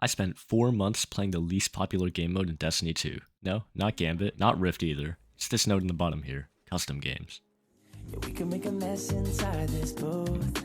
I spent 4 months playing the least popular game mode in Destiny 2. No, not Gambit, not Rift either. It's this node in the bottom here, custom games. Yeah, we can make a mess inside this booth.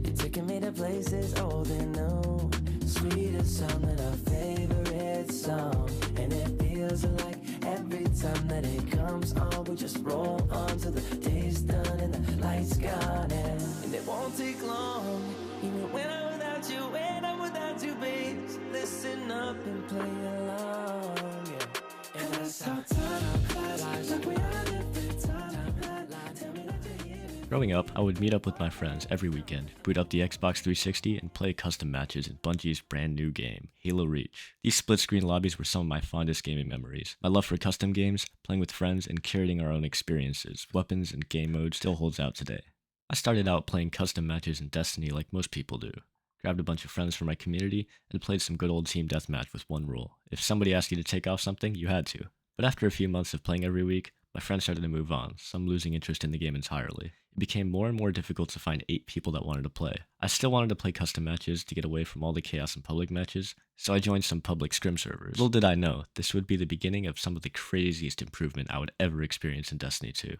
You're taking me to places old and new. Sweetest song than our favorite song. And it feels like every time that it comes on, we just roll on till the day's done and the lights gone. And it won't take long, even when I'm without you, when I'm without you, babe. So listen up and play along, yeah. And that's how time flies, like we are different timeline. Tell me that you hear me. Growing up, I would meet up with my friends every weekend, boot up the Xbox 360, and play custom matches in Bungie's brand new game, Halo Reach. These split-screen lobbies were some of my fondest gaming memories. My love for custom games, playing with friends, and curating our own experiences, weapons, and game modes still holds out today. I started out playing custom matches in Destiny like most people do. Grabbed a bunch of friends from my community, and played some good old team deathmatch with one rule. If somebody asked you to take off something, you had to. But after a few months of playing every week, my friends started to move on, some losing interest in the game entirely. It became more and more difficult to find 8 people that wanted to play. I still wanted to play custom matches to get away from all the chaos in public matches, so I joined some public scrim servers. Little did I know, this would be the beginning of some of the craziest improvement I would ever experience in Destiny 2.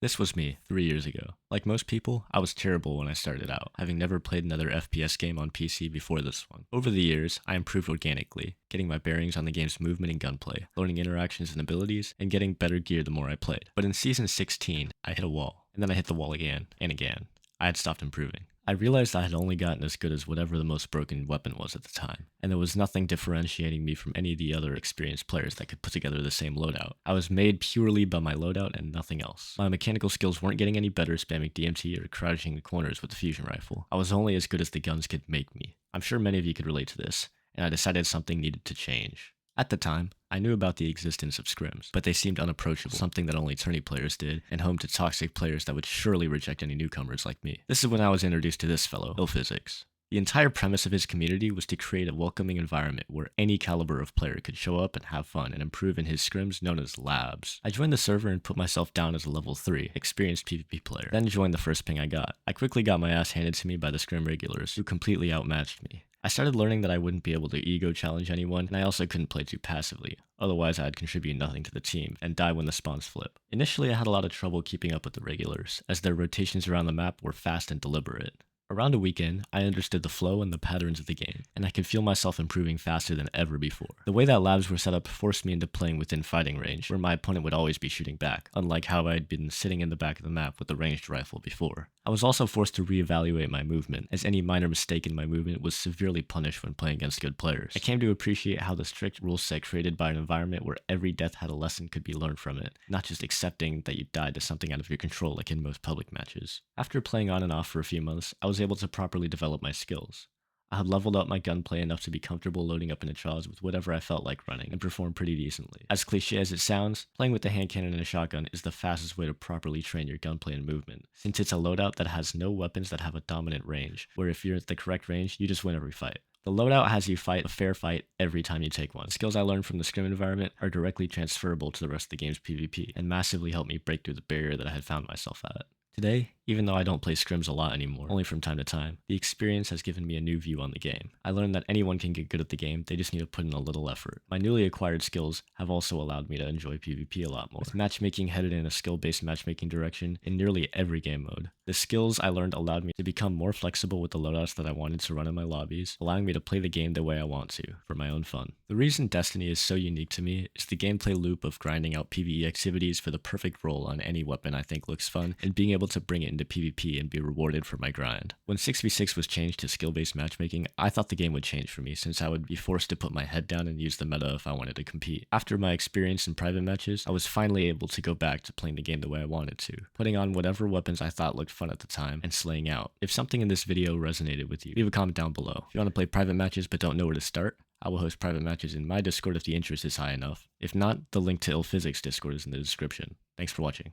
This was me 3 years ago. Like most people, I was terrible when I started out, having never played another FPS game on PC before this one. Over the years, I improved organically, getting my bearings on the game's movement and gunplay, learning interactions and abilities, and getting better gear the more I played. But in Season 16, I hit a wall, and then I hit the wall again and again. I had stopped improving. I realized I had only gotten as good as whatever the most broken weapon was at the time, and there was nothing differentiating me from any of the other experienced players that could put together the same loadout. I was made purely by my loadout and nothing else. My mechanical skills weren't getting any better spamming DMT or crouching in corners with the fusion rifle. I was only as good as the guns could make me. I'm sure many of you could relate to this, and I decided something needed to change. At the time, I knew about the existence of scrims, but they seemed unapproachable, something that only tourney players did, and home to toxic players that would surely reject any newcomers like me. This is when I was introduced to this fellow, Physics. The entire premise of his community was to create a welcoming environment where any caliber of player could show up and have fun and improve in his scrims known as labs. I joined the server and put myself down as a level 3, experienced PvP player, then joined the first ping I got. I quickly got my ass handed to me by the scrim regulars, who completely outmatched me. I started learning that I wouldn't be able to ego challenge anyone, and I also couldn't play too passively, otherwise I'd contribute nothing to the team, and die when the spawns flip. Initially I had a lot of trouble keeping up with the regulars, as their rotations around the map were fast and deliberate. Around a weekend, I understood the flow and the patterns of the game, and I could feel myself improving faster than ever before. The way that labs were set up forced me into playing within fighting range, where my opponent would always be shooting back, unlike how I had been sitting in the back of the map with the ranged rifle before. I was also forced to reevaluate my movement, as any minor mistake in my movement was severely punished when playing against good players. I came to appreciate how the strict rule set created by an environment where every death had a lesson could be learned from it, not just accepting that you died to something out of your control like in most public matches. After playing on and off for a few months, I was able to properly develop my skills. I had leveled up my gunplay enough to be comfortable loading up into trials with whatever I felt like running, and performed pretty decently. As cliche as it sounds, playing with the hand cannon and a shotgun is the fastest way to properly train your gunplay and movement, since it's a loadout that has no weapons that have a dominant range, where if you're at the correct range, you just win every fight. The loadout has you fight a fair fight every time you take one. The skills I learned from the scrim environment are directly transferable to the rest of the game's PvP, and massively helped me break through the barrier that I had found myself at. Today, even though I don't play scrims a lot anymore, only from time to time, the experience has given me a new view on the game. I learned that anyone can get good at the game, they just need to put in a little effort. My newly acquired skills have also allowed me to enjoy PvP a lot more, with matchmaking headed in a skill-based matchmaking direction in nearly every game mode. The skills I learned allowed me to become more flexible with the loadouts that I wanted to run in my lobbies, allowing me to play the game the way I want to, for my own fun. The reason Destiny is so unique to me is the gameplay loop of grinding out PvE activities for the perfect roll on any weapon I think looks fun, and being able to bring it into PvP and be rewarded for my grind. When 6v6 was changed to skill-based matchmaking, I thought the game would change for me, since I would be forced to put my head down and use the meta if I wanted to compete. After my experience in private matches, I was finally able to go back to playing the game the way I wanted to, putting on whatever weapons I thought looked fun at the time, and slaying out. If something in this video resonated with you, leave a comment down below. If you want to play private matches but don't know where to start, I will host private matches in my Discord if the interest is high enough. If not, the link to Physics Discord is in the description. Thanks for watching.